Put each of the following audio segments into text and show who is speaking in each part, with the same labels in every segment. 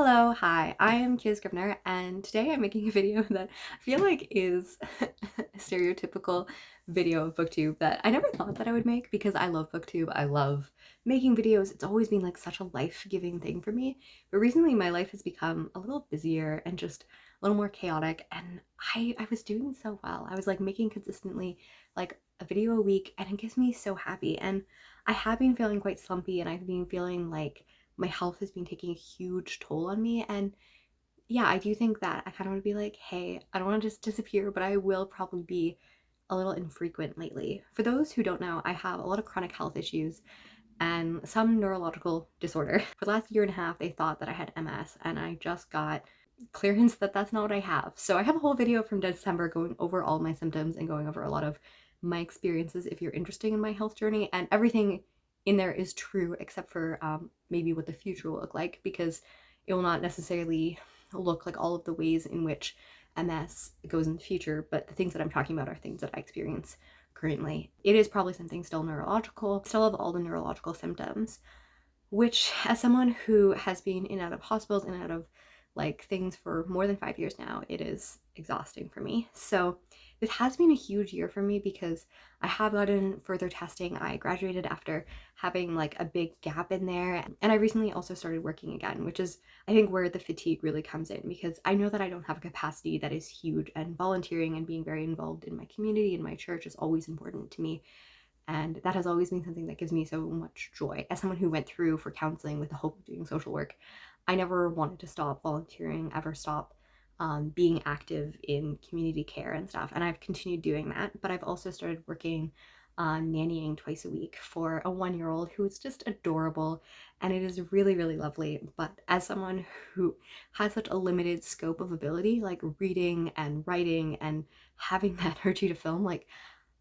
Speaker 1: Hello, hi, I am Kia Scrivener, and today I'm making a video that I feel like is a stereotypical video of booktube that I never thought that I would make because I love booktube. I love making videos. It's always been like such a life-giving thing for me. But recently my life has become a little busier and just a little more chaotic, and I was doing so well. I was like making consistently like a video a week, and it gives me so happy. And I have been feeling quite slumpy, and I've been feeling like my health has been taking a huge toll on me. And yeah, I do think that I kind of want to be like, hey, I don't want to just disappear, but I will probably be a little infrequent lately. For those who don't know, I have a lot of chronic health issues and some neurological disorder. For the last year and a half, they thought that I had MS, and I just got clearance that that's not what I have. So I have a whole video from December going over all my symptoms and going over a lot of my experiences if you're interested in my health journey, and everything in there is true except for maybe what the future will look like, because it will not necessarily look like all of the ways in which MS goes in the future, but the things that I'm talking about are things that I experience currently. It is probably something still neurological, still have all the neurological symptoms, which as someone who has been in and out of hospitals, in and out of like things for more than 5 years now, it is exhausting for me. So this has been a huge year for me because I have gotten further testing. I graduated after having like a big gap in there, and I recently also started working again, which is I think where the fatigue really comes in, because I know that I don't have a capacity that is huge, and volunteering and being very involved in my community and my church is always important to me. And that has always been something that gives me so much joy. As someone who went through for counseling with the hope of doing social work, I never wanted to stop volunteering, ever stop being active in community care and stuff. And I've continued doing that, but I've also started working on nannying twice a week for a 1-year-old who is just adorable, and it is really, really lovely. But as someone who has such a limited scope of ability, like reading and writing and having that energy to film, like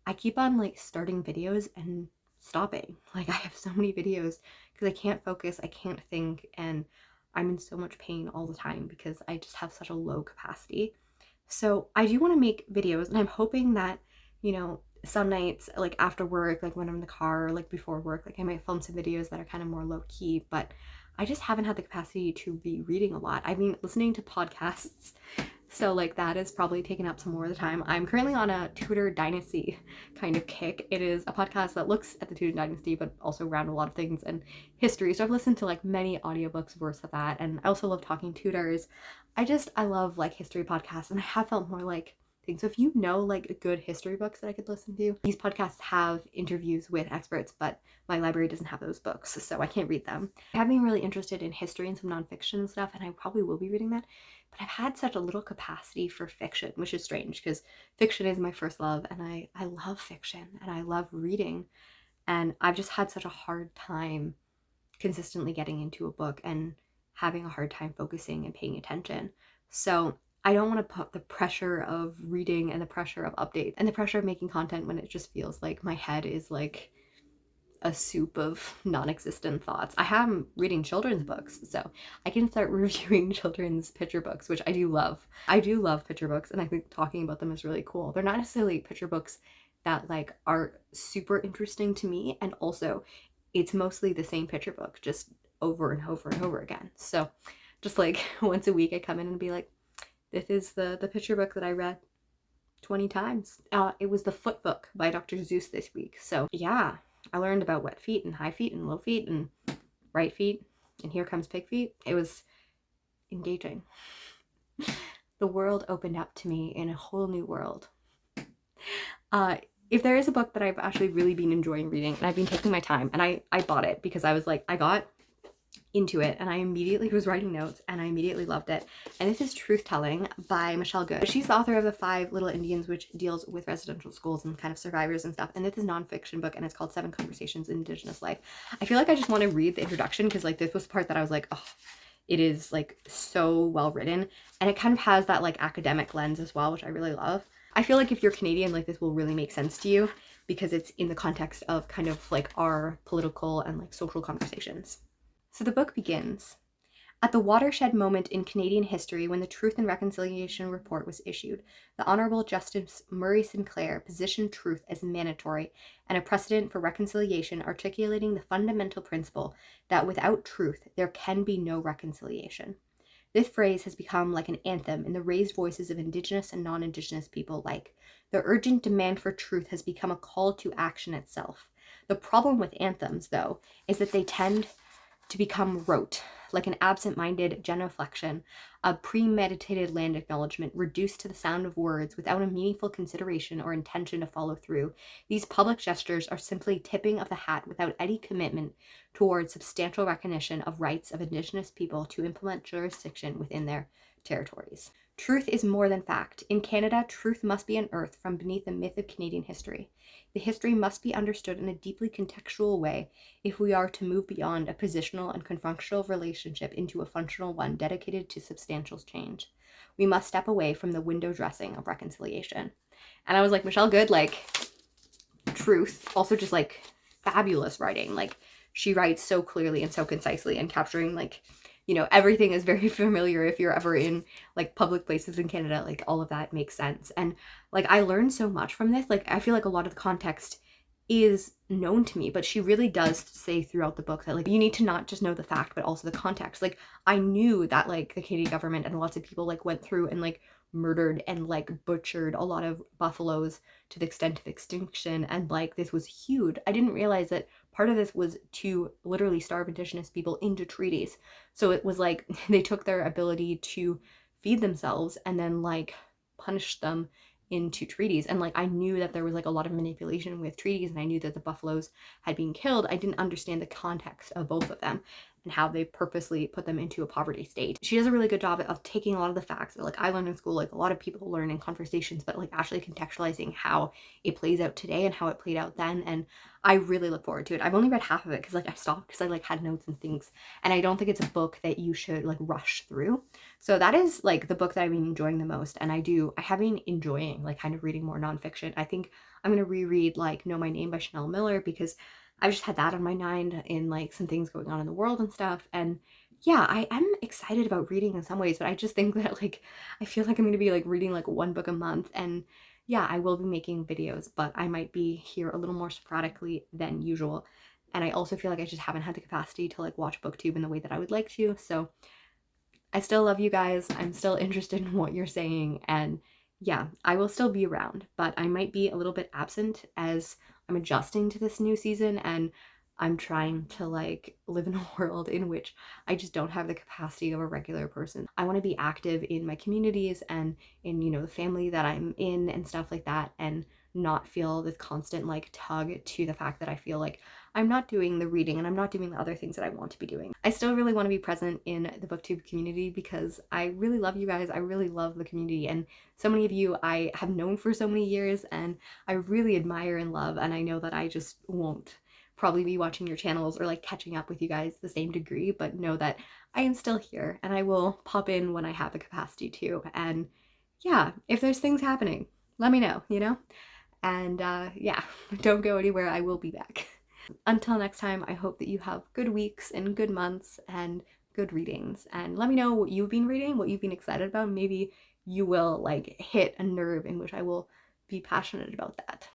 Speaker 1: I keep on like starting videos and stopping. Like I have so many videos because I can't focus, I can't think, and I'm in so much pain all the time because I just have such a low capacity. So I do want to make videos, and I'm hoping that, some nights like after work, like when I'm in the car, or like before work, like I might film some videos that are kind of more low key, but I just haven't had the capacity to be reading a lot. I mean, listening to podcasts, so like that is probably taking up some more of the time. I'm currently on a Tudor Dynasty kind of kick. It is a podcast that looks at the Tudor Dynasty but also around a lot of things and history. So I've listened to like many audiobooks worth of that, and I also love talking Tudors. I love like history podcasts, and I have felt more like things. So if you know like good history books that I could listen to, these podcasts have interviews with experts, but my library doesn't have those books, so I can't read them. I have been really interested in history and some nonfiction and stuff, and I probably will be reading that. But I've had such a little capacity for fiction, which is strange because fiction is my first love, and I love fiction and I love reading. And I've just had such a hard time consistently getting into a book and having a hard time focusing and paying attention. So I don't want to put the pressure of reading and the pressure of updates and the pressure of making content when it just feels like my head is like a soup of non-existent thoughts. I am reading children's books, so I can start reviewing children's picture books, which I do love. I do love picture books, and I think talking about them is really cool. They're not necessarily picture books that like are super interesting to me, and also it's mostly the same picture book just over and over and over again. So just like once a week I come in and be like, this is the picture book that I read 20 times. It was The Foot Book by Dr. Seuss this week. So yeah, I learned about wet feet and high feet and low feet and right feet, and here comes pig feet. It was engaging. The world opened up to me in a whole new world. If there is a book that I've actually really been enjoying reading, and I've been taking my time, and I bought it because I was like, I got into it and I immediately was writing notes and I immediately loved it. And this is Truth Telling by Michelle Good. She's the author of The Five Little Indians, which deals with residential schools and kind of survivors and stuff. And this is a nonfiction book, and it's called 7 Conversations in Indigenous Life. I feel like I just want to read the introduction because like this was the part that I was like, oh, it is like so well written, and it kind of has that like academic lens as well, which I really love. I feel like if you're Canadian, like this will really make sense to you because it's in the context of kind of like our political and like social conversations. So the book begins, at the watershed moment in Canadian history when the Truth and Reconciliation Report was issued, the Honourable Justice Murray Sinclair positioned truth as mandatory and a precedent for reconciliation, articulating the fundamental principle that without truth there can be no reconciliation. This phrase has become like an anthem in the raised voices of Indigenous and non-Indigenous people alike. The urgent demand for truth has become a call to action itself. The problem with anthems, though, is that they tend to become rote, like an absent-minded genuflection, a premeditated land acknowledgement reduced to the sound of words without a meaningful consideration or intention to follow through. These public gestures are simply tipping of the hat without any commitment towards substantial recognition of rights of Indigenous people to implement jurisdiction within their territories. Truth is more than fact. In Canada, truth must be unearthed from beneath the myth of Canadian history. The history must be understood in a deeply contextual way if we are to move beyond a positional and confrontational relationship into a functional one dedicated to substantial change. We must step away from the window dressing of reconciliation. And I was like, Michelle Good, like, truth. Also just like fabulous writing. Like, she writes so clearly and so concisely and capturing like, you know, everything is very familiar if you're ever in like public places in Canada, like all of that makes sense. And like I learned so much from this. Like I feel like a lot of the context is known to me, but she really does say throughout the book that like you need to not just know the fact but also the context. Like I knew that like the Canadian government and lots of people like went through and like murdered and like butchered a lot of buffaloes to the extent of extinction, and like this was huge. I didn't realize that part of this was to literally starve Indigenous people into treaties. So it was like they took their ability to feed themselves and then like punished them into treaties. And like I knew that there was like a lot of manipulation with treaties, and I knew that the buffaloes had been killed. I didn't understand the context of both of them and how they purposely put them into a poverty state. She does a really good job of taking a lot of the facts that like I learned in school, like a lot of people learn in conversations, but like actually contextualizing how it plays out today and how it played out then. And I really look forward to it. I've only read half of it because like I stopped because I like had notes and things, and I don't think it's a book that you should like rush through. So that is like the book that I've been enjoying the most. And I have been enjoying like kind of reading more nonfiction. I think I'm gonna reread like Know My Name by Chanel Miller because I've just had that on my mind in like some things going on in the world and stuff. And yeah, I am excited about reading in some ways, but I just think that like I feel like I'm gonna be like reading like one book a month. And yeah, I will be making videos, but I might be here a little more sporadically than usual. And I also feel like I just haven't had the capacity to like watch booktube in the way that I would like to. So I still love you guys. I'm still interested in what you're saying. And yeah, I will still be around, but I might be a little bit absent as I'm adjusting to this new season, and I'm trying to like live in a world in which I just don't have the capacity of a regular person. I want to be active in my communities and in, you know, the family that I'm in and stuff like that, and not feel this constant like tug to the fact that I feel like I'm not doing the reading and I'm not doing the other things that I want to be doing. I still really want to be present in the booktube community because I really love you guys. I really love the community, and so many of you I have known for so many years and I really admire and love, and I know that I just won't probably be watching your channels or like catching up with you guys the same degree, but know that I am still here and I will pop in when I have the capacity to. And yeah, if there's things happening, let me know, you know? And yeah, don't go anywhere. I will be back. Until next time, I hope that you have good weeks and good months and good readings. And let me know what you've been reading, what you've been excited about. Maybe you will like hit a nerve in which I will be passionate about that.